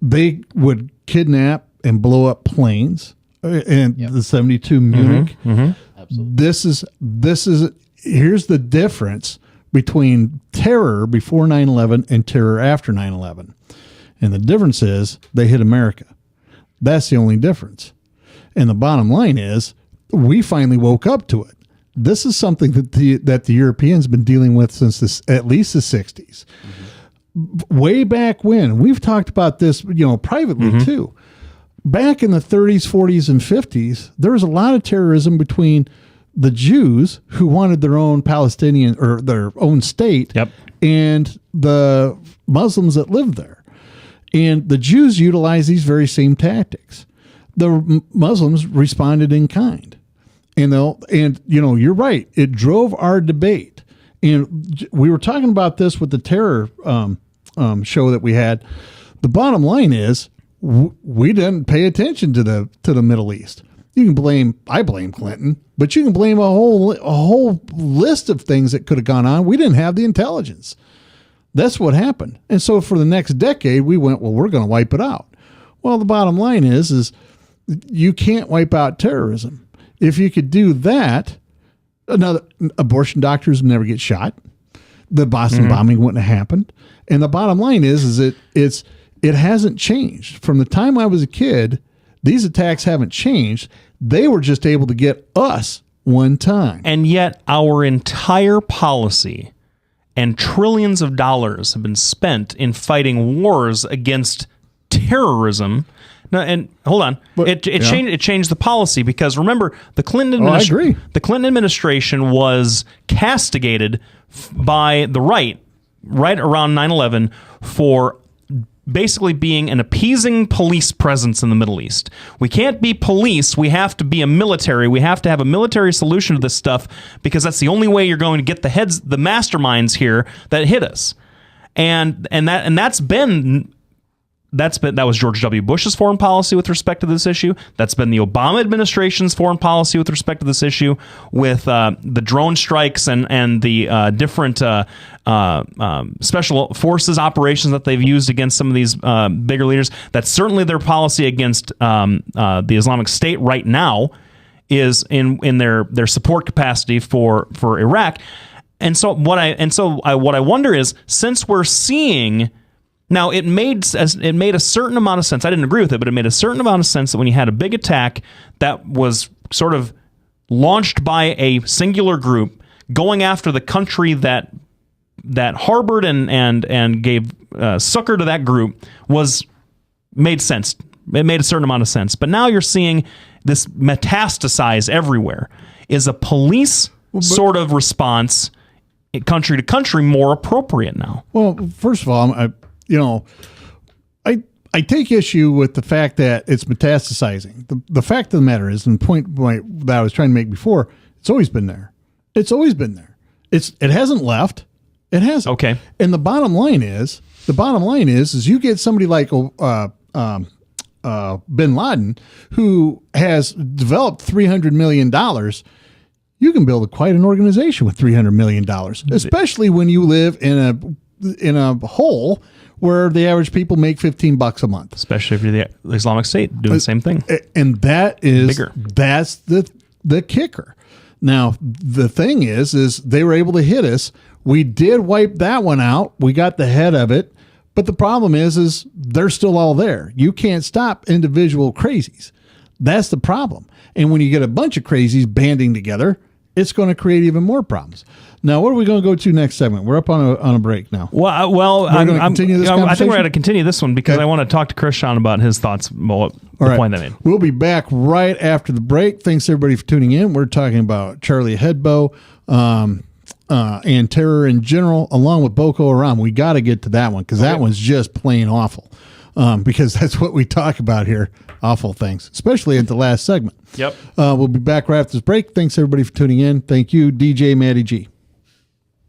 They would kidnap and blow up planes in the 72 Munich. Absolutely. This is here's the difference between terror before 9/11 and terror after 9/11. And the difference is they hit America. That's the only difference. And the bottom line is we finally woke up to it. This is something that the Europeans have been dealing with since at least the 60s. Way back when, we've talked about this, privately too. Back in the 30s, 40s, and 50s, there was a lot of terrorism between the Jews who wanted their own Palestinian or their own state and the Muslims that lived there. And the Jews utilized these very same tactics. The Muslims responded in kind. You're right. It drove our debate. And we were talking about this with the terror show that we had. The bottom line is we didn't pay attention to the Middle East. I blame Clinton, but you can blame a whole list of things that could have gone on. We didn't have the intelligence. That's what happened. And so for the next decade, we went, well, we're going to wipe it out. Well, the bottom line is you can't wipe out terrorism. If you could do that, abortion doctors would never get shot. The Boston bombing wouldn't have happened. And the bottom line is it hasn't changed. From the time I was a kid, these attacks haven't changed. They were just able to get us one time. And yet our entire policy and trillions of dollars have been spent in fighting wars against terrorism. Now, and hold on, it changed the policy because remember the Clinton administration was castigated by the right around 9/11 for basically being an appeasing police presence in the Middle East. We can't be police. We have to be a military. We have to have a military solution to this stuff because that's the only way you're going to get the masterminds here that hit us. That was George W. Bush's foreign policy with respect to this issue. That's been the Obama administration's foreign policy with respect to this issue, with the drone strikes and the different special forces operations that they've used against some of these bigger leaders. That's certainly their policy against the Islamic State right now, is in their support capacity for Iraq. And so what I wonder is, since we're seeing. Now, it made a certain amount of sense. I didn't agree with it, but it made a certain amount of sense that when you had a big attack that was sort of launched by a singular group going after the country that harbored and gave succor to that group made sense. It made a certain amount of sense. But now you're seeing this metastasize everywhere. Is a police sort of response, country to country, more appropriate now? Well, first of all, I take issue with the fact that it's metastasizing. The fact of the matter is, and the point that I was trying to make before, it's always been there. It's always been there. It hasn't left. It hasn't. Okay. And the bottom line is you get somebody like Bin Laden, who has developed $300 million. You can build quite an organization with $300 million, especially when you live in a hole where the average people make $15 a month. Especially if you're the Islamic State doing the same thing. And that's the kicker. Now, the thing is they were able to hit us. We did wipe that one out. We got the head of it. But the problem is they're still all there. You can't stop individual crazies. That's the problem. And when you get a bunch of crazies banding together, it's going to create even more problems. Now, what are we going to go to next segment? We're up on a break now. Well, I think we're going to continue this one because I want to talk to Christjahn about his thoughts about the point I made. We'll be back right after the break. Thanks, everybody, for tuning in. We're talking about Charlie Hebdo and terror in general, along with Boko Haram. We got to get to that one because that one's just plain awful. Because that's what we talk about here. Awful things, especially at the last segment. Yep. We'll be back right after this break. Thanks, everybody, for tuning in. Thank you, DJ Matty G.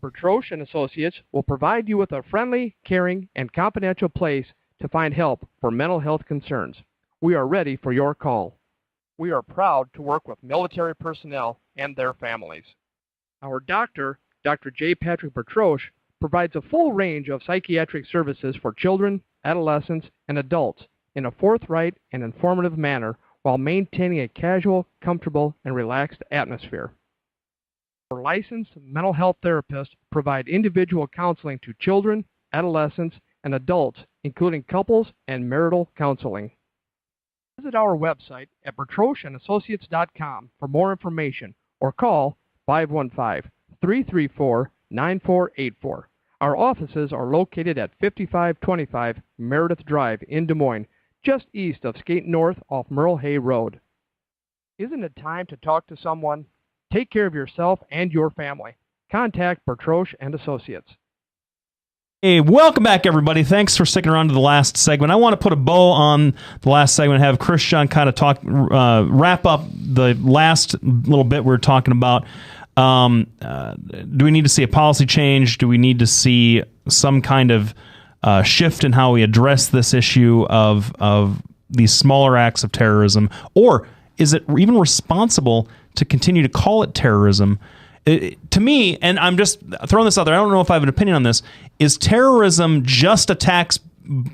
Bertroche and Associates will provide you with a friendly, caring, and confidential place to find help for mental health concerns. We are ready for your call. We are proud to work with military personnel and their families. Our doctor, Dr. J. Patrick Bertroche, provides a full range of psychiatric services for children, adolescents, and adults in a forthright and informative manner while maintaining a casual, comfortable, and relaxed atmosphere. Our licensed mental health therapists provide individual counseling to children, adolescents, and adults, including couples and marital counseling. Visit our website at bertrocheandassociates.com for more information or call 515-334-9484. Our offices are located at 5525 Meredith Drive in Des Moines, just east of Skate North off Merle Hay Road. Isn't it time to talk to someone? Take care of yourself and your family. Contact Bertroche and Associates. Hey, welcome back, everybody. Thanks for sticking around to the last segment. I want to put a bow on the last segment and have Christjahn kind of wrap up the last little bit we were talking about. Do we need to see a policy change? Do we need to see some kind of shift in how we address this issue of these smaller acts of terrorism? Or is it even responsible to continue to call it terrorism? To me, and I'm just throwing this out there, I don't know if I have an opinion on this, is terrorism just attacks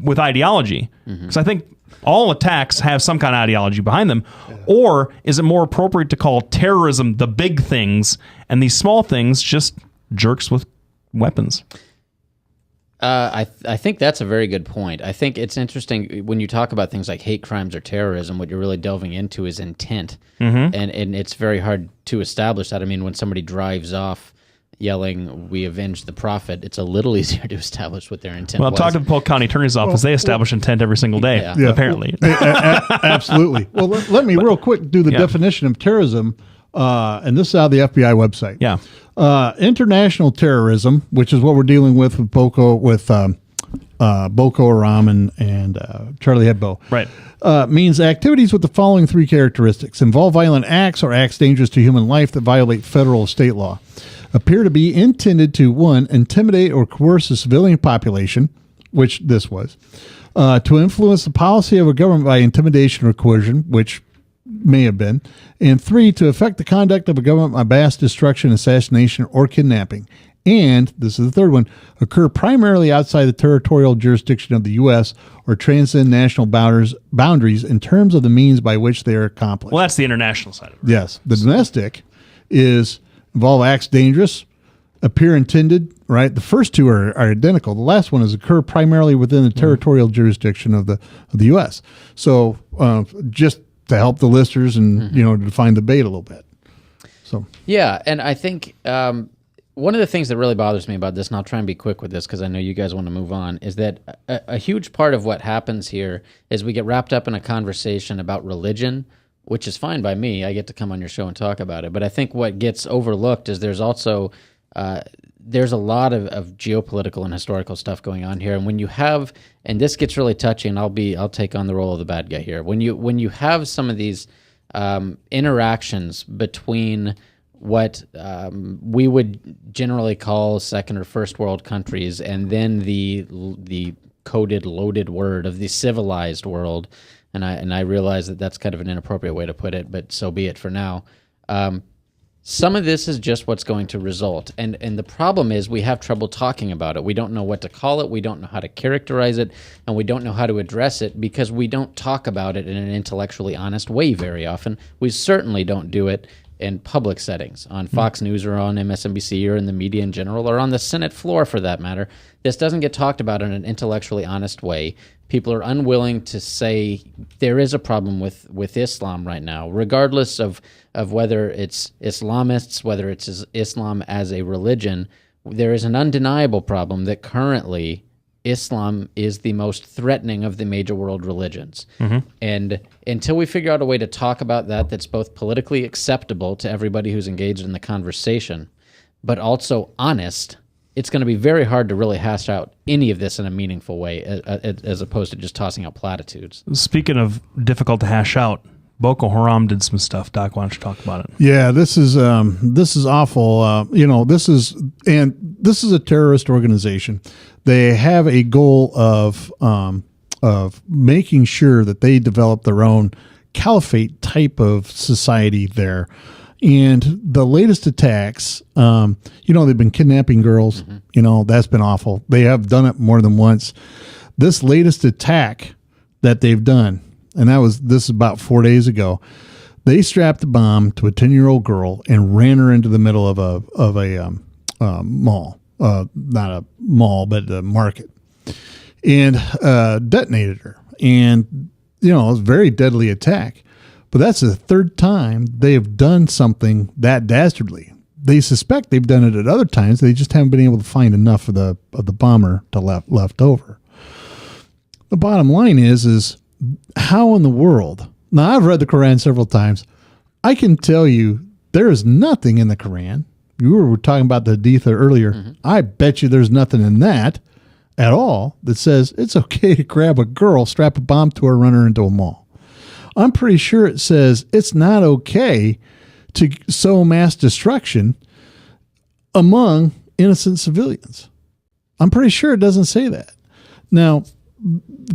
with ideology? Because I think all attacks have some kind of ideology behind them. Or is it more appropriate to call terrorism the big things and these small things just jerks with weapons? I think that's a very good point. I think it's interesting when you talk about things like hate crimes or terrorism, what you're really delving into is intent. And it's very hard to establish that. I mean, when somebody drives off yelling, "We avenged the prophet," it's a little easier to establish what their intent was. Talk to the Polk County Attorney's Office. They establish intent every single day, apparently. Absolutely. Well, let me real quick do the definition of terrorism, and this is out of the FBI website. Yeah. International terrorism, which is what we're dealing with Boko Haram and Charlie Hebdo, right? Means activities with the following three characteristics: involve violent acts or acts dangerous to human life that violate federal or state law, appear to be intended to, 1, intimidate or coerce the civilian population, which this was, to influence the policy of a government by intimidation or coercion, which may have been, and 3, to affect the conduct of a government by mass destruction, assassination, or kidnapping. And, this is the third one, occur primarily outside the territorial jurisdiction of the U.S. or transcend national boundaries in terms of the means by which they are accomplished. Well, that's the international side of it. Yes. The domestic is involve acts dangerous, appear intended, right? The first two are identical. The last one is occur primarily within the territorial jurisdiction of the U.S. So just to help the listeners and, to define the debate a little bit. So yeah, and I think one of the things that really bothers me about this, and I'll try and be quick with this because I know you guys want to move on, is that a huge part of what happens here is we get wrapped up in a conversation about religion, which is fine by me. I get to come on your show and talk about it. But I think what gets overlooked is there's also there's a lot of geopolitical and historical stuff going on here. And when you have, and this gets really touchy, and I'll take on the role of the bad guy here. When you have some of these interactions between what we would generally call second or first world countries, and then the coded, loaded word of the civilized world, and I realize that that's kind of an inappropriate way to put it, but so be it for now. Some of this is just what's going to result, and the problem is we have trouble talking about it. We don't know what to call it, we don't know how to characterize it, and we don't know how to address it because we don't talk about it in an intellectually honest way very often. We certainly don't do it in public settings, on Fox News or on MSNBC or in the media in general, or on the Senate floor for that matter. This doesn't get talked about in an intellectually honest way. People are unwilling to say there is a problem with Islam right now, regardless of whether it's Islamists, whether it's Islam as a religion. There is an undeniable problem that currently Islam is the most threatening of the major world religions. And until we figure out a way to talk about that that's both politically acceptable to everybody who's engaged in the conversation, but also honest, it's going to be very hard to really hash out any of this in a meaningful way as opposed to just tossing out platitudes. Speaking of difficult to hash out, Boko Haram did some stuff. Doc, why don't you talk about it? Yeah, this is awful. This is a terrorist organization. They have a goal of making sure that they develop their own caliphate type of society there. And the latest attacks, they've been kidnapping girls. That's been awful. They have done it more than once. This latest attack that they've done, and this is about 4 days ago, they strapped a bomb to a 10-year-old girl and ran her into the middle of a mall, not a mall, but a market, and detonated her. And, it was a very deadly attack. But that's the third time they have done something that dastardly. They suspect they've done it at other times. They just haven't been able to find enough of the bomber to left over. The bottom line is how in the world? Now, I've read the Quran several times. I can tell you there is nothing in the Quran. You were talking about the Hadith earlier. I bet you there's nothing in that at all that says it's okay to grab a girl, strap a bomb to her, run her into a mall. I'm pretty sure it says it's not okay to sow mass destruction among innocent civilians. I'm pretty sure it doesn't say that. Now,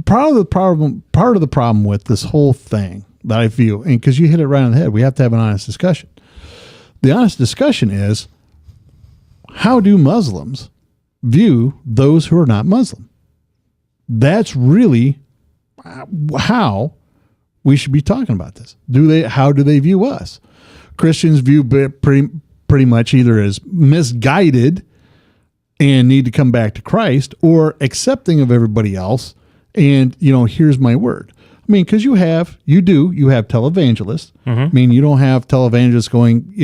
part of the problem with this whole thing that I view, and because you hit it right on the head, we have to have an honest discussion. The honest discussion is, how do Muslims view those who are not Muslim? That's really how we should be talking about this. How do they view us? Christians view pretty much either as misguided and need to come back to Christ, or accepting of everybody else. And, here's my word. I mean, because you have televangelists. I mean, you don't have televangelists going,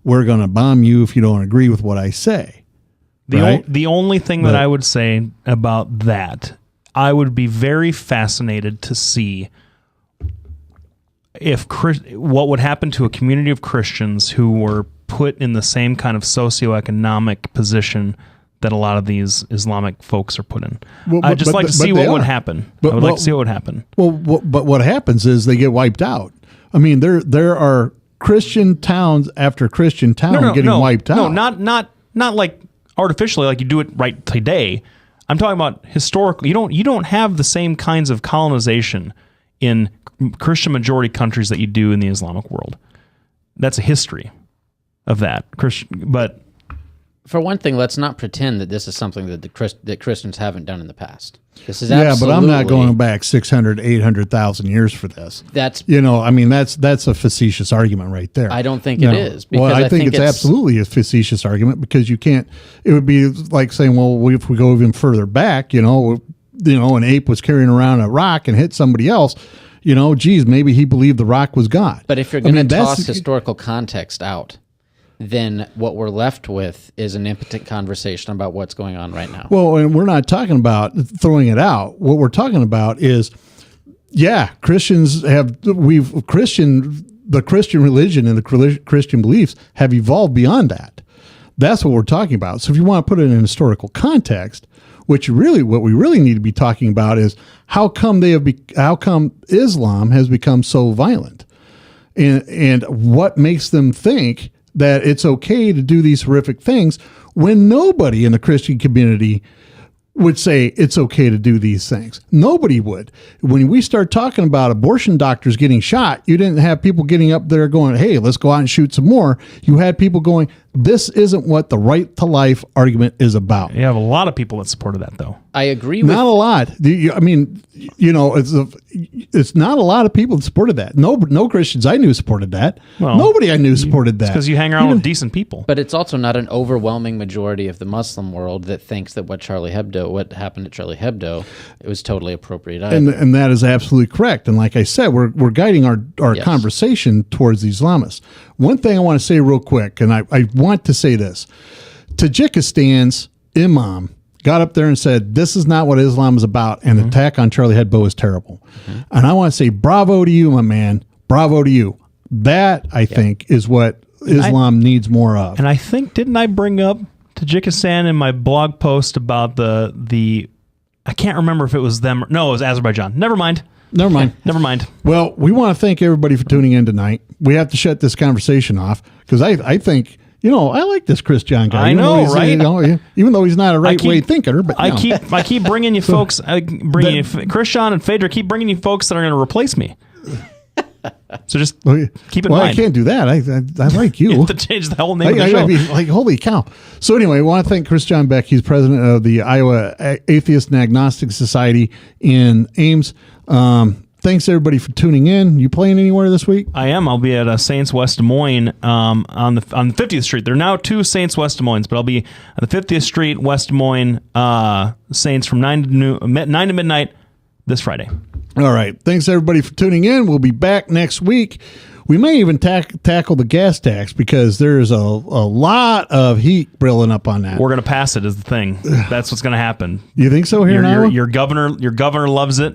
we're going to bomb you if you don't agree with what I say. The only thing that I would say about that, I would be very fascinated to see what would happen to a community of Christians who were put in the same kind of socioeconomic position that a lot of these Islamic folks are put in. I'd just like to see what would happen. I would like to see what would happen. Well, but what happens is they get wiped out. I mean, there are Christian towns after Christian town getting wiped out. No, not like artificially, like you do it right today. I'm talking about historically. You don't have the same kinds of colonization in Christian majority countries that you do in the Islamic world. That's a history of that. But for one thing, let's not pretend that this is something that Christians haven't done in the past. This is but I'm not going back 600, 800,000 years for this. That's that's a facetious argument right there. I don't think it is. Well, I think it's absolutely a facetious argument, because you can't. It would be like saying, well, if we go even further back, an ape was carrying around a rock and hit somebody else. Maybe he believed the rock was God. But if you're going to toss historical context out, then what we're left with is an impotent conversation about what's going on right now. Well, and we're not talking about throwing it out. What we're talking about is, Christians the Christian religion and the Christian beliefs have evolved beyond that. That's what we're talking about. So if you want to put it in historical context, what we really need to be talking about is how come Islam has become so violent, and what makes them think that it's okay to do these horrific things when nobody in the Christian community would say it's okay to do these things. Nobody would. When we start talking about abortion doctors getting shot, you didn't have people getting up there going, hey, let's go out and shoot some more. You had people going, this isn't what the right to life argument is about. You have a lot of people that supported that, though. I agree with... Not a lot. It's not a lot of people that supported that. No Christians I knew supported that. Well, nobody I knew supported that. It's because you hang around with decent people. But it's also not an overwhelming majority of the Muslim world that thinks that what happened at Charlie Hebdo, it was totally appropriate. And that is absolutely correct. And like I said, we're guiding our conversation towards the Islamists. One thing I want to say real quick, and I want to say this. Tajikistan's imam got up there and said, this is not what Islam is about, and the attack on Charlie Hebdo is terrible. And I want to say bravo to you, my man. Bravo to you. That, I think, is what Islam needs more of. And I think, didn't I bring up Tajikistan in my blog post about the I can't remember if it was them. No, it was Azerbaijan. Never mind. Well, we want to thank everybody for tuning in tonight. We have to shut this conversation off because I think, I like this Christjahn guy. I know, right? Even though he's not a right-way thinker. But I keep bringing you folks, Christjahn and Phaedra keep bringing you folks that are going to replace me. So just keep in well, mind. I can't do that. I like you. You have to change the whole name of the show. I mean, like, holy cow. So anyway, I want to thank Christjahn Beck. He's president of the Iowa Atheist and Agnostic Society in Ames. Thanks everybody for tuning in. You playing anywhere this week? I am. I'll be at Saints West Des Moines on the 50th Street. There are now 2 Saints West Des Moines, but I'll be at the 50th Street West Des Moines Saints from 9 to midnight this Friday. All right. Thanks everybody for tuning in. We'll be back next week. We may even tackle the gas tax because there's a lot of heat brilling up on that. We're going to pass it is the thing. That's what's going to happen. You think so here in Iowa? Your governor loves it.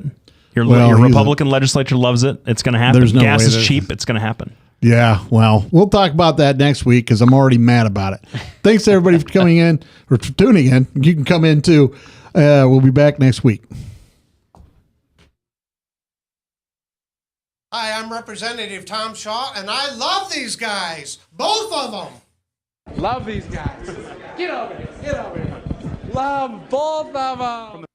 Your Well, Republican legislature loves it. It's going to happen. There's no Gas way is that- cheap. It's going to happen. Yeah, well, we'll talk about that next week because I'm already mad about it. Thanks everybody for coming in or for tuning in. You can come in too. We'll be back next week. Hi, I'm Representative Tom Shaw, and I love these guys. Both of them. Love these guys. Get over here. Get over here. Love both of them.